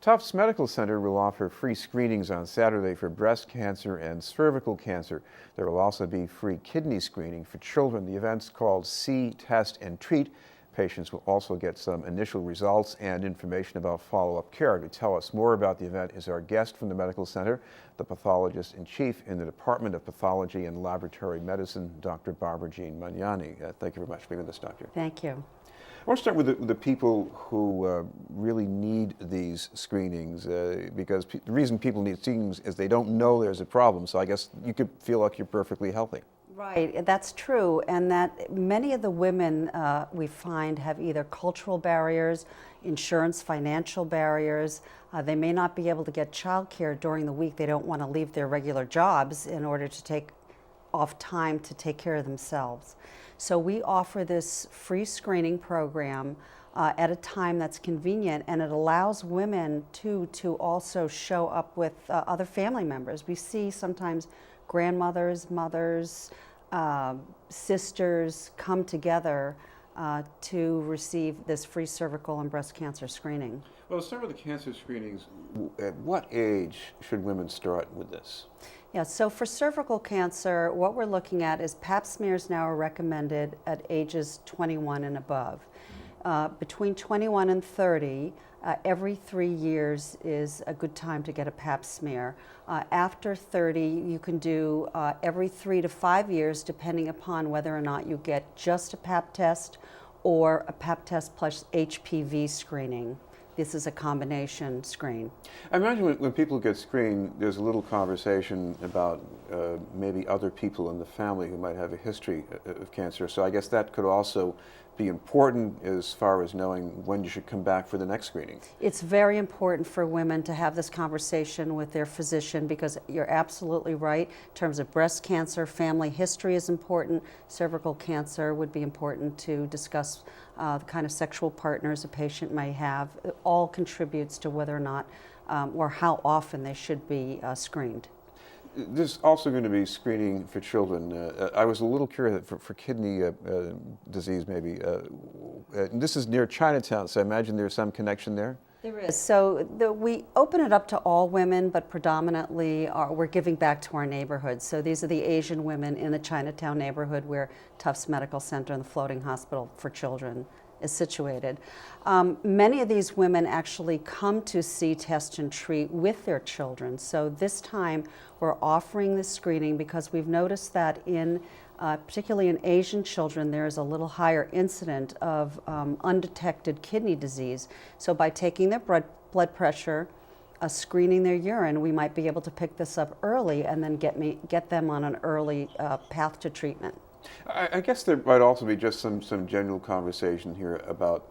Tufts Medical Center will offer free screenings on Saturday for breast cancer and cervical cancer. There will also be free kidney screening for children. The event's called See, Test, and Treat. Patients will also get some initial results and information about follow-up care. To tell us more about the event is our guest from the medical center, the pathologist-in-chief in the Department of Pathology and Laboratory Medicine, Dr. Barbarajean Magnani. Thank you very much for being with us, Doctor. Thank you. I want to start with the people who really need these screenings because the reason people need screenings is they don't know there's a problem. So I guess you could feel like you're perfectly healthy. Right, that's true, and that many of the women we find have either cultural barriers, insurance, financial barriers. They may not be able to get child care during the week. They don't want to leave their regular jobs in order to take off time to take care of themselves. So we offer this free screening program at a time that's convenient, and it allows women to also show up with other family members. We see sometimes grandmothers, mothers, sisters come together to receive this free cervical and breast cancer screening. Well, let's start with the cancer screenings. At what age should women start with this? Yeah, so for cervical cancer, what we're looking at is Pap smears now are recommended at ages 21 and above. Between 21 and 30, every 3 years is a good time to get a Pap smear. After 30, you can do every 3 to 5 years, depending upon whether or not you get just a Pap test or a Pap test plus HPV screening. This is a combination screen. I imagine when people get screened, there's a little conversation about maybe other people in the family who might have a history of cancer. So I guess that could also be important as far as knowing when you should come back for the next screening. It's very important for women to have this conversation with their physician because you're absolutely right. In terms of breast cancer, family history is important. Cervical cancer would be important to discuss the kind of sexual partners a patient may have. It all contributes to whether or not or how often they should be screened. There's also going to be screening for children. I was a little curious for kidney disease, maybe. This is near Chinatown, so I imagine there's some connection there. There is. So we open it up to all women, but predominantly we're giving back to our neighborhoods. So these are the Asian women in the Chinatown neighborhood where Tufts Medical Center and the Floating Hospital for Children is situated. Many of these women actually come to see, test, and treat with their children. So this time we're offering this screening because we've noticed that in particularly in Asian children, there is a little higher incident of undetected kidney disease. So by taking their blood pressure, screening their urine, we might be able to pick this up early and then get them on an early path to treatment. I guess there might also be just some general conversation here about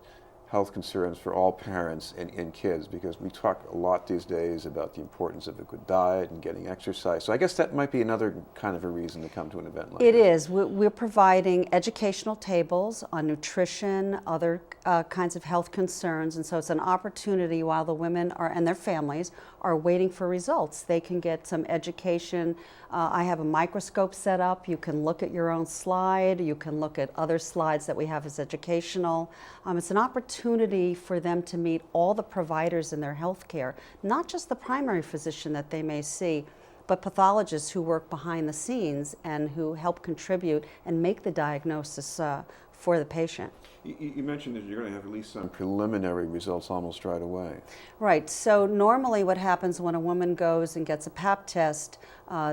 health concerns for all parents and kids, because we talk a lot these days about the importance of a good diet and getting exercise. So I guess that might be another kind of a reason to come to an event like this. It is. We're providing educational tables on nutrition, other kinds of health concerns, and so it's an opportunity while the women and their families are waiting for results. They can get some education. I have a microscope set up. You can look at your own slide. You can look at other slides that we have as educational. It's an opportunity for them to meet all the providers in their health care, not just the primary physician that they may see, but pathologists who work behind the scenes and who help contribute and make the diagnosis for the patient. You mentioned that you're going to have at least some preliminary results almost right away. Right. So normally what happens when a woman goes and gets a Pap test,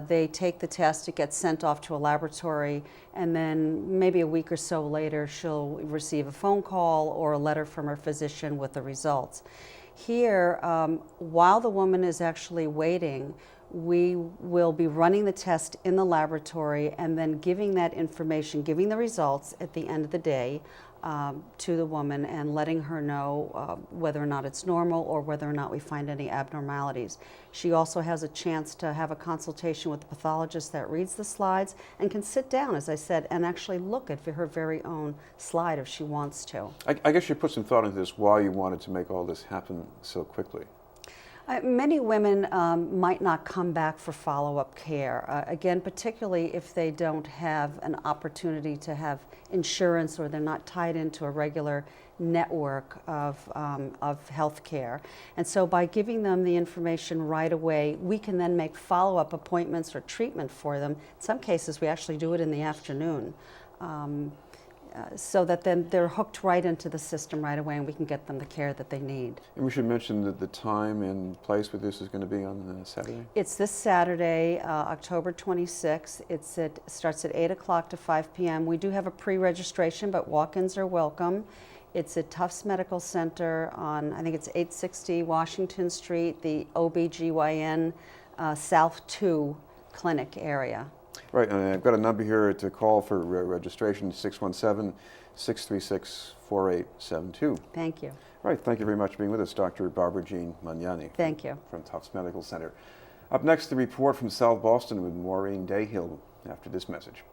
they take the test, it gets sent off to a laboratory, and then maybe a week or so later she'll receive a phone call or a letter from her physician with the results. Here, while the woman is actually waiting, we will be running the test in the laboratory and then giving that information, giving the results at the end of the day to the woman and letting her know whether or not it's normal or whether or not we find any abnormalities. She also has a chance to have a consultation with the pathologist that reads the slides and can sit down, as I said, and actually look at her very own slide if she wants to. I guess you put some thought into this, why you wanted to make all this happen so quickly. Many women might not come back for follow-up care. Again, particularly if they don't have an opportunity to have insurance or they're not tied into a regular network of health care. And so by giving them the information right away, we can then make follow-up appointments or treatment for them. In some cases, we actually do it in the afternoon. So that then they're hooked right into the system right away and we can get them the care that they need. And we should mention that the time and place where this is going to be on Saturday? It's this Saturday, October 26th. It starts at 8 o'clock to 5 p.m. We do have a pre-registration, but walk-ins are welcome. It's at Tufts Medical Center on, I think it's 860 Washington Street, the OBGYN South 2 clinic area. Right, and I've got a number here to call for registration, 617-636-4872. Thank you. Right, thank you very much for being with us, Dr. Barbarajean Magnani. Thank you. From Tufts Medical Center. Up next, the report from South Boston with Maureen Dayhill after this message.